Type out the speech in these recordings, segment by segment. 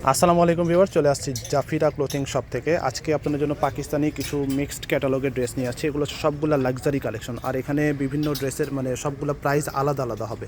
আসসালামু আলাইকুম ভিউয়ার, চলে আসছি জাফিরা ক্লোথিং শপ থেকে। আজকে আপনাদের জন্য পাকিস্তানি কিছু মিক্সড ক্যাটালগের ড্রেস নিয়ে আসছি। এগুলো সবগুলো লাক্সারি কালেকশন, আর এখানে বিভিন্ন ড্রেসের সবগুলো প্রাইস আলাদা আলাদা হবে।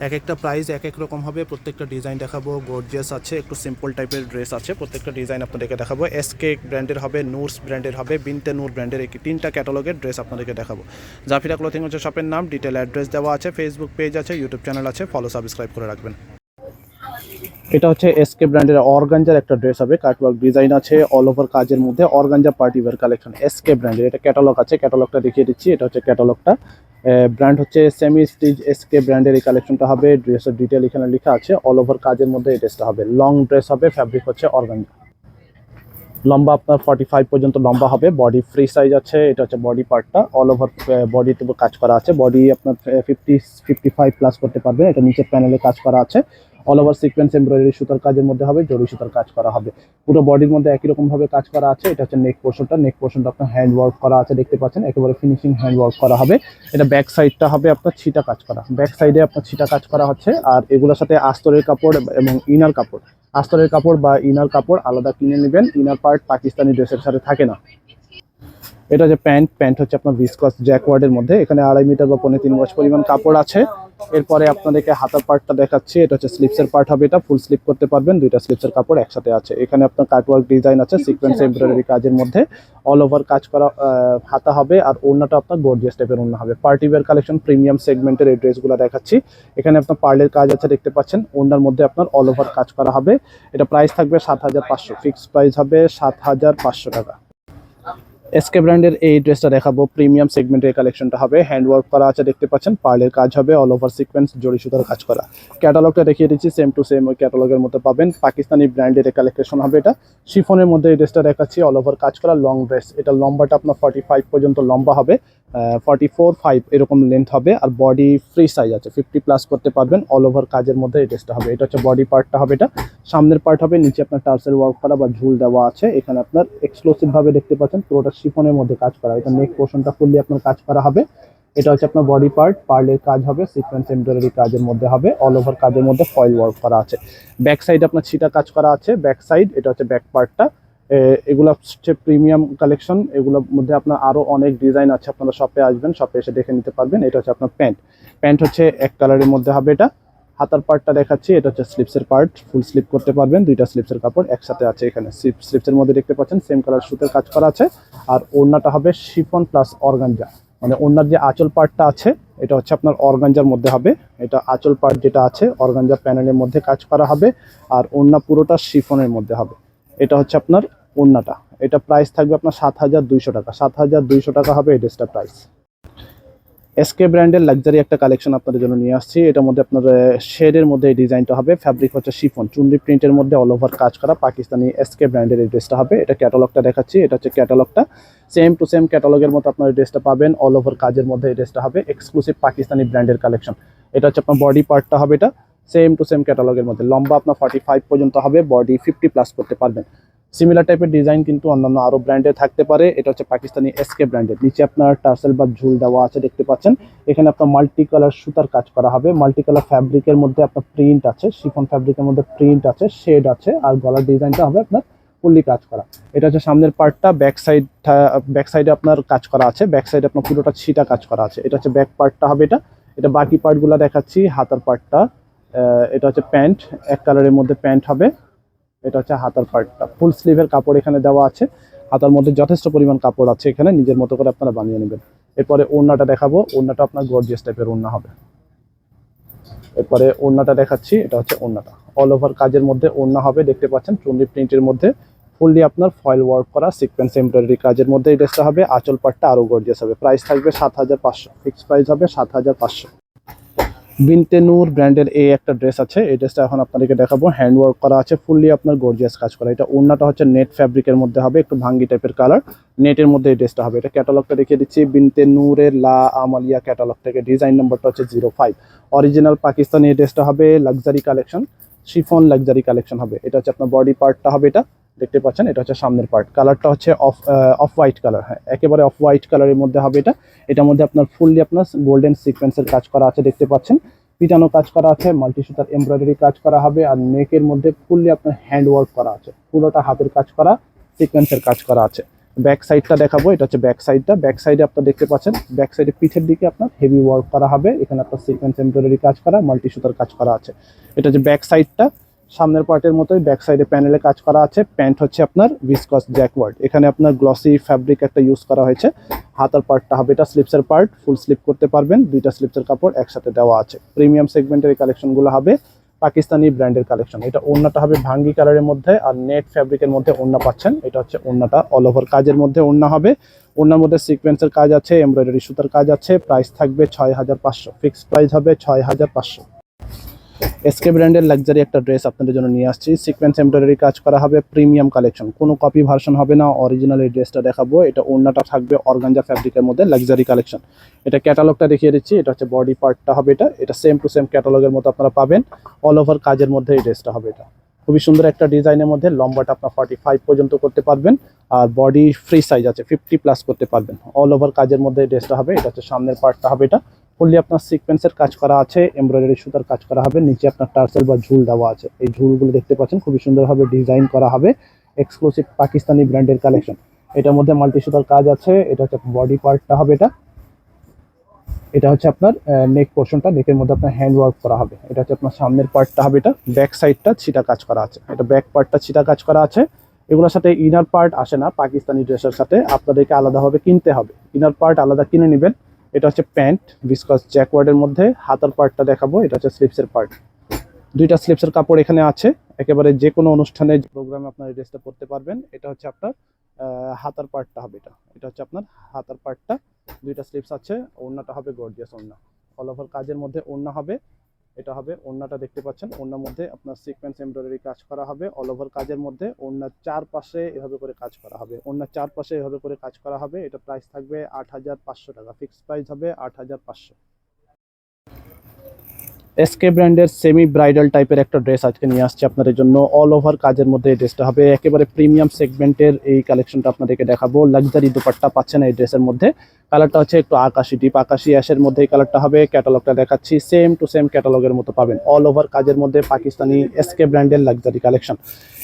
এক একটা প্রাইস এক এক রকম হবে। প্রত্যেকটা ডিজাইন দেখাবো। গর্জিয়াস আছে, একটু সিম্পল টাইপের ড্রেস আছে। প্রত্যেকটা ডিজাইন আপনাদেরকে দেখাবো। এসকে ব্র্যান্ডের হবে, নূরস ব্র্যান্ডের হবে, বিনতে নূর ব্র্যান্ডের, এই তিনটা ক্যাটালগের ড্রেস আপনাদেরকে দেখাবো। জাফিরা ক্লোথিং হচ্ছে শপের নাম। ডিটেল অ্যাড্রেস দেওয়া আছে, ফেসবুক পেজ আছে, ইউটিউব চ্যানেল আছে। ফলো সাবস্ক্রাইব করে রাখবেন। এটা হচ্ছে এসকে ব্র্যান্ডের অর্গানজার একটা ড্রেস হবে। কাটওয়ার্ক ডিজাইন আছে, অল ওভার কাজের মধ্যে organza party wear collection. SK ব্র্যান্ডের এটা ক্যাটালগ আছে, ক্যাটালগটা দেখিয়ে দিচ্ছি। এটা হচ্ছে ক্যাটালগটা। ব্র্যান্ড হচ্ছে সেমি স্টিচ এসকে ব্র্যান্ডের এই কালেকশনটা হবে। ড্রেসের ডিটেল এখানে লেখা আছে। অল ওভার কাজের মধ্যে এই ড্রেসটা হবে। লং ড্রেস হবে, ফ্যাব্রিক হচ্ছে অর্গানজা। লম্বা আপনার 45 পর্যন্ত লম্বা হবে। বডি ফ্রি সাইজ আছে। এটা হচ্ছে বডি পার্টটা। অল ওভার বডিতে কাজ করা আছে। বডি আপনার 55 প্লাস করতে পারবেন। এটা নিচের প্যানেলে কাজ করা আছে। অল ওভার সিকোয়েন্স এমব্রয়ডারি সুতার কাজের মধ্যে হবে, জরি সুতার কাজ করা হবে। পুরো বডির মধ্যে একই রকম ভাবে কাজ করা আছে। এটা হচ্ছে নেক পোর্শনটা। নেক পোর্শনটা আপনার হ্যান্ড ওয়ার্ক করা আছে, দেখতে পাচ্ছেন। একেবারে ফিনিশিং হ্যান্ড ওয়ার্ক করা হবে। এটা ব্যাক সাইডটা হবে আপনার ছিটা কাজ করা। ব্যাক সাইডে আপনার ছিটা কাজ করা হচ্ছে। আর এগুলোর সাথে আস্তরের কাপড় এবং ইনার কাপড়, আস্তরের কাপড় বা ইনার কাপড় আলাদা কিনে নেবেন। ইনার পার্ট পাকিস্তানি ড্রেসের সাথে থাকে না। এটা যে প্যান্ট হচ্ছে আপনার ভিসকস জ্যাকওয়ার্ডের মধ্যে। এখানে 2.5 মিটার বা 3.5 গজ পরিমাণ কাপড় আছে। এরপরে আপনাদেরকে হাতার পার্টটা দেখাচ্ছি। এটা হচ্ছে স্লিপসের পার্ট হবে। এটা ফুল স্লিপ করতে পারবেন। দুইটা স্লিপসের কাপড় একসাথে আছে। এখানে আপনার কাটওয়ার্ক ডিজাইন আছে, সিকোয়েন্স এমব্রয়ডারি কাজের মধ্যে অল ওভার কাজ করা হাতা হবে। আর ওড়নাটা আপনার গর্জিয়াস টাইপের ওড়না হবে। পার্টি ওয়্যার কালেকশন, প্রিমিয়াম সেগমেন্টের এই ড্রেসগুলো দেখাচ্ছি। এখানে আপনার পার্লের কাজ আছে, দেখতে পাচ্ছেন। ওড়নার মধ্যে আপনার অল ওভার কাজ করা হবে। এটা প্রাইস থাকবে 7,500। ফিক্সড প্রাইস হবে 7,500 টাকা। এসকে ব্র্যান্ডের এই ড্রেসটা দেখাবো। প্রিমিয়াম সেগমেন্টের কালেকশনটা হবে। হ্যান্ড ওয়ার্ক করা আছে, দেখতে পাচ্ছেন। পার্লের কাজ হবে, অল ওভার সিকোয়েন্স জড়ি সুতার কাজ করা। ক্যাটালগটা দেখিয়ে দিচ্ছি, সেম টু সেম ওই ক্যাটালগের মধ্যে পাবেন। পাকিস্তানি ব্র্যান্ডের কালেকশন হবে। এটা শিফনের মধ্যে এই ড্রেসটা দেখাচ্ছি। অল ওভার কাজ করা লং ড্রেস। এটা লম্বাটা আপনার 45 পর্যন্ত লম্বা হবে। 44-5 এরকম লেন্থ হবে। আর বডি ফ্রি সাইজ আছে, 50 প্লাস করতে পারবেন। অল ওভার কাজের মধ্যে এই ড্রেসটা হবে। এটা হচ্ছে বডি পার্টটা হবে। এটা সামনের পার্ট হবে। নিচে আপনার টার্সেল ওয়ার্ক করা বা ঝুল দেওয়া আছে। এখানে আপনার এক্সক্লুসিভ ভাবে দেখতে পাচ্ছেন পুরোটা শিফনের মধ্যে কাজ করা। এটা নেক পোর্শনটা ফুললি আপনার কাজ করা হবে। এটা হচ্ছে আপনার বডি পার্ট। পার্লের কাজ হবে, সিকোয়েন্স এমব্রয়ডারি কাজের মধ্যে হবে। অল ওভার কাজের মধ্যে ফয়েল ওয়ার্ক করা আছে। ব্যাক সাইড আপনার ছিটা কাজ করা আছে। ব্যাক সাইড এটা হচ্ছে ব্যাক পার্টটা। এগুলো হচ্ছে প্রিমিয়াম কালেকশন। এগুলোর মধ্যে আপনার আরো অনেক ডিজাইন আছে। আপনারা শপে আসবেন, শপে এসে দেখে নিতে পারবেন। এটা হচ্ছে আপনার প্যান্ট হচ্ছে এক কালারের মধ্যে হবে। এটা হাতার পার্টটা দেখাচ্ছি। এটা হচ্ছে স্লিপসের পার্ট, ফুল স্লিপ করতে পারবেন। দুইটা স্লিপসের কাপড় একসাথে আছে। এখানে স্লিপসের মধ্যে দেখতে পাচ্ছেন সেম কালার সুতের কাজ করা আছে। আর ওড়নাটা হবে শিফন প্লাস অর্গানজা। মানে ওড়নার যে আঁচল পার্টটা আছে এটা হচ্ছে আপনার অর্গানজার মধ্যে হবে। এটা আঁচল পার্ট যেটা আছে অর্গানজা প্যানেলের মধ্যে কাজ করা হবে। আর ওড়না পুরোটা শিফনের মধ্যে হবে। এটা হচ্ছে আপনার ওড়নাটা। এটা প্রাইস থাকবে আপনার 7,200 টাকা। 7,200 টাকা হবে এই ড্রেসটার প্রাইস। এসকে ব্র্যান্ডের লাক্সারি একটা কালেকশন আপনাদের জন্য নিয়ে আসছি। এটার মধ্যে আপনার শেডের মধ্যে এই ডিজাইনটা হবে। ফ্যাব্রিক হচ্ছে শিফন, চুনরি প্রিন্টের মধ্যে অল ওভার কাজ করা পাকিস্তানি এসকে ব্র্যান্ডের এই ড্রেসটা হবে। এটা ক্যাটালগটা দেখাচ্ছি। এটা হচ্ছে ক্যাটালগটা। সেম টু সেম ক্যাটালগের মতো আপনার এই ড্রেসটা পাবেন। অল ওভার কাজের মধ্যে এই ড্রেসটা হবে। এক্সক্লুসিভ পাকিস্তানি ব্র্যান্ডের কালেকশন। এটা হচ্ছে আপনার বডি পার্টটা হবে। এটা সেম টু সেম ক্যাটালগের মধ্যে। লম্বা আপনার 45 পর্যন্ত হবে। বডি 50 প্লাস করতে পারবেন। সিমিলার টাইপের ডিজাইন কিন্তু অন্যান্য আরো ব্র্যান্ডে থাকতে পারে। এটা হচ্ছে পাকিস্তানি এসকে ব্র্যান্ডের। নিচে আপনার টার্সেল বা ঝুল দেওয়া আছে, দেখতে পাচ্ছেন। এখানে আপনার মাল্টি কালার সুতার কাজ করা হবে। মাল্টি কালার ফ্যাব্রিকের মধ্যে আপনার প্রিন্ট আছে, শিফন ফ্যাব্রিকের মধ্যে প্রিন্ট আছে, শেড আছে। আর গলার ডিজাইনটা হবে আপনার ফুললি কাজ করা। এটা হচ্ছে সামনের পার্টটা। ব্যাক সাইডে আপনার কাজ করা আছে। ব্যাক সাইডে আপনার পুরোটা ছিটা কাজ করা আছে। এটা হচ্ছে ব্যাক পার্টটা হবে। এটা বাকি পার্টগুলো দেখাচ্ছি। হাতার পার্টটা, এটা হচ্ছে প্যান্ট, এক কালারের মধ্যে প্যান্ট হবে। এটা হচ্ছে হাতার পার্টটা। ফুল স্লিভের কাপড় এখানে দেওয়া আছে। হাতার মধ্যে যথেষ্ট পরিমাণ কাপড় আছে। এখানে নিজের মতো করে আপনারা বানিয়ে নেবেন। এরপরে ওড়নাটা দেখাবো। ওড়নাটা আপনার গর্জিয়াস টাইপের ওড়না হবে। এরপরে ওড়নাটা দেখাচ্ছি। এটা হচ্ছে ওড়নাটা। অল ওভার কাজের মধ্যে ওড়না হবে, দেখতে পাচ্ছেন। চুনরি প্রিন্টের মধ্যে ফুললি আপনার ফয়েল ওয়ার্ক করা সিকোয়েন্স এমব্রয়ডারি কাজের মধ্যে এই ড্রেসটা হবে। আঁচল পাটটা আরো গর্জিয়াস হবে। প্রাইস থাকবে 7,500। ফিক্স প্রাইস হবে 7,500। বিনতে নূর ব্র্যান্ডের এই একটা ড্রেস আছে। এই ড্রেসটা এখন আপনাদেরকে দেখাবো। হ্যান্ড ওয়ার্ক করা আছে, ফুললি আপনার গর্জিয়াস কাজ করা। এটা ওড়নাটা হচ্ছে নেট ফ্যাব্রিকের মধ্যে হবে, একটু ভাঙ্গি টাইপের কালার। নেটের মধ্যে এই ড্রেসটা হবে। এটা ক্যাটালগটা দেখিয়ে দিচ্ছি। বিনতে নূরের লা আমালিয়া ক্যাটালগ থেকে। ডিজাইন নাম্বারটা হচ্ছে 05। অরিজিনাল পাকিস্তানি এই ড্রেসটা হবে। Luxury collection, chiffon luxury collection হবে। এটা হচ্ছে আপনার বডি পার্টটা হবে। এটা দেখতে পাচ্ছেন। এটা হচ্ছে সামনের পার্ট। কালারটা হচ্ছে অফ হোয়াইট কালার। হ্যাঁ, একেবারে অফ হোয়াইট কালারের মধ্যে হবে। এটার মধ্যে আপনার ফুললি আপনার গোল্ডেন সিকোয়েন্সের কাজ করা আছে, দেখতে পাচ্ছেন। পিটানো কাজ করা আছে, মাল্টি সুতার এমব্রয়ডারি কাজ করা হবে, আর নেকের মধ্যে ফুললি আপনার হ্যান্ড ওয়ার্ক করা আছে, পুরোটা হাতের কাজ করা, সিকোয়েন্সের কাজ করা আছে। ব্যাক সাইডটা দেখাবো, এটা হচ্ছে ব্যাক সাইডটা। ব্যাক সাইডে আপনারা দেখতে পাচ্ছেন, ব্যাক সাইডে পিঠের দিকে আপনার হেভি ওয়ার্ক করা হবে, এখানে আপনার সিকোয়েন্স এমব্রয়ডারি কাজ করা, মাল্টি সুতার কাজ করা আছে। এটা হচ্ছে ব্যাক সাইডটা। সামনের পার্টের মতোই ব্যাক সাইডে প্যানেলে কাজ করা আছে। প্যান্ট হচ্ছে আপনার ভিসকস জ্যাকওয়ার্ড, এখানে আপনার গ্লসি ফ্যাব্রিক একটা ইউজ করা হয়েছে। হাতার পার্টটা হবে এটা স্লিপসের পার্ট, ফুল স্লিপ করতে পারবেন, দুইটা স্লিপসের কাপড় একসাথে দেওয়া আছে। প্রিমিয়াম সেগমেন্টের এই কালেকশনগুলো হবে, পাকিস্তানি ব্র্যান্ডের কালেকশন। এটা ওড়নাটা হবে ভাঙ্গি কালারের মধ্যে, আর নেট ফ্যাব্রিকের মধ্যে ওড়না পাচ্ছেন। এটা হচ্ছে ওড়নাটা, অল ওভার কাজের মধ্যে ওড়না হবে। ওড়নার মধ্যে সিকোয়েন্সের কাজ আছে, এমব্রয়ডারি সুতার কাজ আছে। প্রাইস থাকবে 6500, ফিক্সড প্রাইস হবে 6500। এসকে ব্র্যান্ডের লাক্সারি একটা ড্রেস আপনাদের জন্য নিয়ে আসছি, সিকোয়েন্স এমব্রয়ডারি কাজ করা হবে, প্রিমিয়াম কালেকশন, কোনো কপি ভার্সন হবে না, অরিজিনাল এই ড্রেসটা দেখাবো। এটা ওড়নাটা থাকবে অর্গানজা ফ্যাব্রিকের মধ্যে, লাক্সারি কালেকশন। এটা ক্যাটালগটা দেখিয়ে দিচ্ছি, এটা হচ্ছে বডি পার্টটা হবে, এটা সেম টু সেম ক্যাটালগের মতো আপনারা পাবেন। অল ওভার কাজের মধ্যে এই ড্রেসটা হবে। এটা খুবই সুন্দর একটা ডিজাইনের মধ্যে, লম্বাটা আপনার 45 পর্যন্ত করতে পারবেন, আর বডি ফ্রি সাইজ আছে, 50+ করতে পারবেন। অল ওভার কাজের মধ্যে এই ড্রেসটা হবে। এটা হচ্ছে সামনের পার্টটা হবে, এটা ফুললি আপনার সিকোয়েন্সের কাজ করা আছে, এমব্রয়ডারি সুতার কাজ করা হবে, নিচে আপনার টার্সেল বা ঝুল দেওয়া আছে। এই ঝুলগুলো দেখতে পাচ্ছেন, খুবই সুন্দরভাবে ডিজাইন করা হবে, এক্সক্লুসিভ পাকিস্তানি ব্র্যান্ডের কালেকশন। এটার মধ্যে মাল্টি সুতার কাজ আছে। এটা হচ্ছে বডি পার্টটা হবে, এটা হচ্ছে আপনার নেক পোর্শনটা, নেকের মধ্যে আপনার হ্যান্ড ওয়ার্ক করা হবে। এটা হচ্ছে আপনার সামনের পার্টটা হবে, এটা ব্যাক সাইডটা ছিটা কাজ করা আছে, এটা ব্যাক পার্টটা ছিটা কাজ করা আছে। এগুলোর সাথে ইনার পার্ট আসে না, পাকিস্তানি ড্রেসের সাথে আপনাদেরকে আলাদাভাবে কিনতে হবে, ইনার পার্ট আলাদা কিনে নেবেন। এটা হচ্ছে প্যান্ট ভিসকস জ্যাকওয়ার্ডের মধ্যে। হাতার পার্টটা দেখাবো, এটা হচ্ছে স্লিপসের পার্ট, দুইটা স্লিপসের কাপড় এখানে আছে। একেবারে যে কোনো অনুষ্ঠানে প্রোগ্রামে আপনার এই ড্রেসটা পরতে পারবেন। এটা হচ্ছে আপনার হাতার পার্টটা হবে, এটা হচ্ছে আপনার হাতার পার্টটা, দুইটা স্লিপস আছে। ওড়নাটা হবে গর্জিয়াস ওড়না, অল ওভার কাজের মধ্যে ওড়না হবে। এটা হবে ওড়নাটা, দেখতে পাচ্ছেন ওড়নার মধ্যে আপনার সিকোয়েন্স এমব্রয়ডারি কাজ করা হবে, অল ওভার কাজের মধ্যে। ওড়নার চারপাশে এভাবে করে কাজ করা হবে, ওড়নার চারপাশে এভাবে করে কাজ করা হবে। এটা প্রাইস থাকবে 8500 টাকা, ফিক্সড প্রাইস হবে 8500। এসকে ব্র্যান্ডের সেমি ব্রাইডাল টাইপের একটা ড্রেস আজকে নিয়ে আসছে আপনাদের জন্য, অল ওভার কাজের মধ্যে এই ড্রেসটা হবে। একেবারে প্রিমিয়াম সেগমেন্টের এই কালেকশনটা আপনাদেরকে দেখাবো। লাক্সারি দুপাট্টা পাচ্ছেন এই ড্রেসের মধ্যে। কালারটা হচ্ছে একটু আকাশি, ডিপ আকাশি অ্যাশের মধ্যে এই কালারটা হবে। ক্যাটালগটা দেখাচ্ছি, সেম টু সেম ক্যাটালগের মতো পাবেন, অল ওভার কাজের মধ্যে পাকিস্তানি এসকে ব্র্যান্ডের লাক্সারি কালেকশন।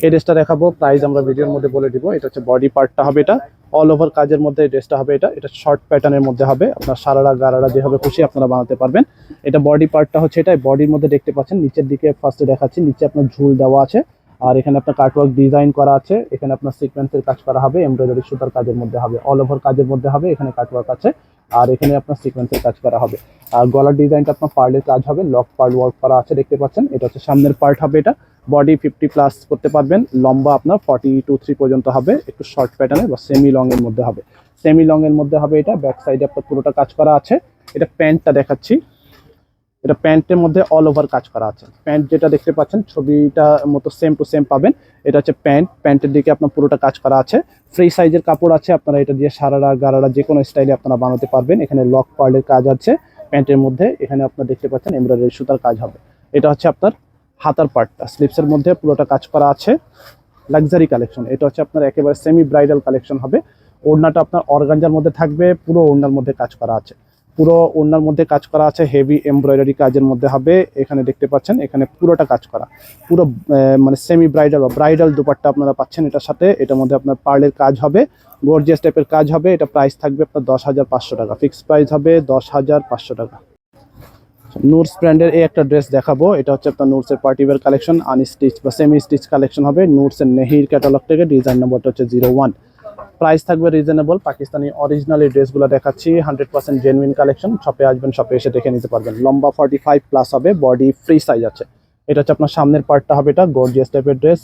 এই ড্রেসটা দেখাবো, প্রাইস আমরা ভিডিওর মধ্যে বলে দিব। এটা হচ্ছে বডি পার্টটা হবে, এটা অল ওভার কাজের মধ্যে এই ড্রেসটা হবে। এটা শর্ট প্যাটার্নের মধ্যে হবে, আপনার সারারা গারারা যেভাবে খুশি আপনারা বানাতে পারবেন। এটা বডি পার্টটা হচ্ছে, এটা বডির মধ্যে দেখতে পাচ্ছেন নিচের দিকে ফার্স্টে দেখাচ্ছি, নিচে আপনার ঝুল দেওয়া আছে, আর এখানে আপনার কাটওয়ার্ক ডিজাইন করা আছে। এখানে আপনার সিকোয়েন্সের কাজ করা হবে, এমব্রয়ডারি সুতার কাজের মধ্যে হবে, অল ওভার কাজের মধ্যে হবে। এখানে কাটওয়ার্ক আছে, আর এখানে আপনার সিকোয়েন্সের কাজ করা হবে। আর গলার ডিজাইনটা আপনার পার্লের কাজ হবে, লক পার্ল ওয়ার্ক করা আছে, দেখতে পাচ্ছেন। এটা হচ্ছে সামনের পার্ট হবে, এটা বডি 50+ করতে পারবেন, লম্বা আপনার 42-3 পর্যন্ত হবে, একটু শর্ট প্যাটার্নে বা সেমি লং এর মধ্যে হবে, সেমি লং এর মধ্যে হবে। এটা ব্যাক সাইডে আপনার পুরোটা কাজ করা আছে। এটা প্যান্টটা দেখাচ্ছি, এটা প্যান্টের মধ্যে অল ওভার কাজ করা আছে। প্যান্ট যেটা দেখতে পাচ্ছেন ছবিটা মতো সেম টু সেম পাবেন। এটা হচ্ছে প্যান্ট, প্যান্টের দিকে আপনার পুরোটা কাজ করা আছে, ফ্রি সাইজের কাপড় আছে। আপনারা এটা দিয়ে সারারা গারারা যে কোনো স্টাইলে আপনারা বানাতে পারবেন। এখানে লক পার্লের কাজ আছে প্যান্টের মধ্যে, এখানে আপনারা দেখতে পাচ্ছেন এমব্রয়ডারি সুতার কাজ হবে। এটা হচ্ছে আপনার হাতার পার্টটা, স্লিপসের মধ্যে পুরোটা কাজ করা আছে, লাক্সারি কালেকশন। এটা হচ্ছে আপনার একেবারে সেমি ব্রাইডাল কালেকশন হবে। ওড়নাটা আপনার অর্গানজার মধ্যে থাকবে, পুরো ওড়নার মধ্যে কাজ করা আছে, পুরো ওড়নার মধ্যে কাজ করা আছে, হেভি এমব্রয়ডারি কাজের মধ্যে হবে। এখানে দেখতে পাচ্ছেন এখানে পুরোটা কাজ করা, পুরো মানে সেমি ব্রাইডাল বা ব্রাইডাল দুপাট্টা আপনারা পাচ্ছেন এটার সাথে। এটার মধ্যে আপনার পার্লের কাজ হবে, গর্জিয়াস টাইপের কাজ হবে। এটা প্রাইস থাকবে আপনার 10,500 টাকা, ফিক্সড প্রাইস হবে 10,500 টাকা। নুরস ব্র্যান্ডের এই একটা ড্রেস দেখাবো, এটা হচ্ছে আপনার নুরসের পার্টিওয়্যার কালেকশন, আনস্টিচ বা সেমি স্টিচ কালেকশন হবে। নুরসের নেহির ক্যাটালগ থেকে, ডিজাইন নম্বরটা হচ্ছে 01। প্রাইস থাকবে রিজনেবল, পাকিস্তানি অরিজিনাল এই ড্রেসগুলো দেখাচ্ছি, 100% জেনুইন কালেকশন। শপে আসবেন, শপে এসে দেখে নিতে পারবেন। লম্বা 45+ হবে, বডি ফ্রি সাইজ আছে। এটা হচ্ছে আপনার সামনের পার্টটা হবে, এটা গর্জিয়াস টাইপের ড্রেস।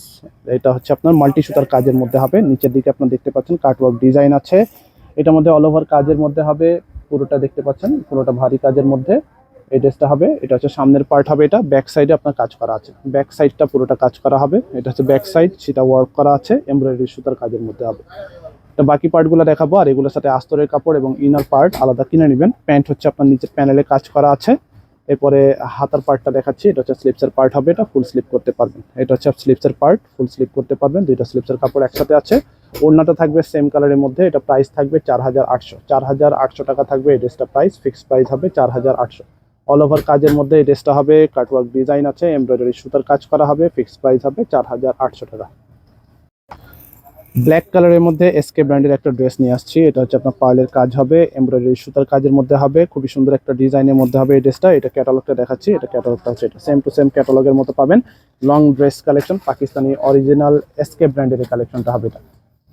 এটা হচ্ছে আপনার মাল্টি সুতার কাজের মধ্যে হবে, নিচের দিকে আপনার দেখতে পাচ্ছেন কাটওয়ার্ক ডিজাইন আছে। এটার মধ্যে অল ওভার কাজের মধ্যে হবে, পুরোটা দেখতে পাচ্ছেন পুরোটা ভারী কাজের মধ্যে এই ড্রেসটা হবে। এটা হচ্ছে সামনের পার্ট হবে, এটা ব্যাক সাইডে আপনার কাজ করা আছে, ব্যাক সাইডটা পুরোটা কাজ করা হবে। এটা হচ্ছে ব্যাক সাইড, সেটা ওয়ার্ক করা আছে, এমব্রয়ডারি সুতার কাজের মধ্যে হবে। তো বাকি পার্টগুলো দেখাবো, আর এগুলোর সাথে আস্তরের কাপড় এবং ইনার পার্ট আলাদা কিনে নেবেন। প্যান্ট হচ্ছে আপনার নিচের প্যানেলে কাজ করা আছে। এরপরে হাতার পার্টটা দেখাচ্ছি, এটা হচ্ছে স্লিপসের পার্ট হবে, এটা ফুল স্লিপ করতে পারবেন। এটা হচ্ছে স্লিপসের পার্ট, ফুল স্লিপ করতে পারবেন, দুইটা স্লিপসের কাপড় একসাথে আছে। ওড়নাটা থাকবে সেম কালারের মধ্যে। এটা প্রাইস থাকবে 4,800 টাকা থাকবে এই ড্রেসটা প্রাইস, ফিক্সড প্রাইস হবে 4,800। অল ওভার কাজের মধ্যে এই ড্রেসটা হবে, কাটওয়ার্ক ডিজাইন আছে, এমব্রয়ডারি সুতার কাজ করা হবে, ফিক্সড প্রাইস হবে 4800 টাকা। ব্ল্যাক কালারের মধ্যে এসকে ব্র্যান্ডের একটা ড্রেস নিয়ে আসছি। এটা হচ্ছে আপনার পার্লের কাজ হবে, এমব্রয়ডারি সুতার কাজের মধ্যে হবে, খুবই সুন্দর একটা ডিজাইনের মধ্যে হবে এই ড্রেসটা। এটা ক্যাটালগটা দেখাচ্ছি, এটা ক্যাটালগটা হচ্ছে এটা সেম টু সেম ক্যাটালগের মতো পাবেন। Long dress collection, Pakistani original SK ব্র্যান্ডের এই কালেকশনটা হবে। এটা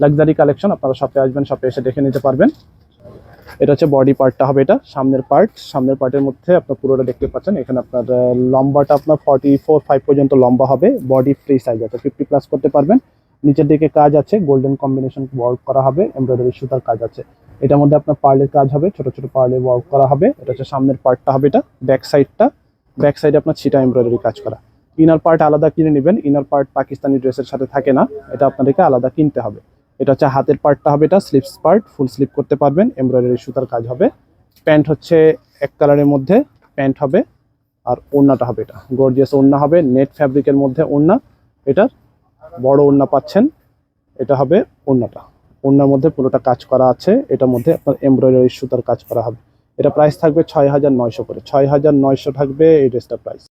লাক্সারি কালেকশন, আপনারা শপে আসবেন, শপে এসে দেখে নিতে পারবেন। এটা হচ্ছে বডি পার্টটা হবে, এটা সামনের পার্ট। সামনের পার্টের মধ্যে আপনার পুরোটা দেখতে পাচ্ছেন। এখানে আপনার লম্বাটা আপনার 44-45 পর্যন্ত লম্বা হবে। বডি ফ্রি সাইজ আছে, 50+ করতে পারবেন। নিচের দিকে কাজ আছে, গোল্ডেন কম্বিনেশন ওয়ার্ক করা হবে, এমব্রয়ডারি সুতার কাজ আছে। এটার মধ্যে আপনার পার্লের কাজ হবে, ছোট ছোট পার্লের ওয়ার্ক করা হবে। এটা হচ্ছে সামনের পার্টটা হবে, এটা ব্যাক সাইডটা। ব্যাক সাইডে আপনার ছিটা এমব্রয়ডারি কাজ করা। ইনার পার্ট আলাদা কিনে নেবেন, ইনার পার্ট পাকিস্তানি ড্রেসের সাথে থাকে না, এটা আপনাদেরকে আলাদা কিনতে হবে। এটা হচ্ছে হাতের পার্টটা হবে, এটা স্লিভস পার্ট, ফুল স্লিভ করতে পারবেন, এমব্রয়ডারি সুতার কাজ হবে। প্যান্ট হচ্ছে এক কালারের মধ্যে প্যান্ট হবে, আর ওড়নাটা হবে এটা গর্জিয়াস ওড়না হবে, নেট ফ্যাব্রিকের মধ্যে ওড়না। এটার বড় ওড়না পাচ্ছেন, এটা হবে ওড়নাটা। ওড়নার মধ্যে পুরোটা কাজ করা আছে, এটার মধ্যে আপনার এমব্রয়ডারি সুতার কাজ করা হবে। এটা প্রাইস থাকবে 6900 করে, 6900 থাকবে এই ড্রেসটার প্রাইস।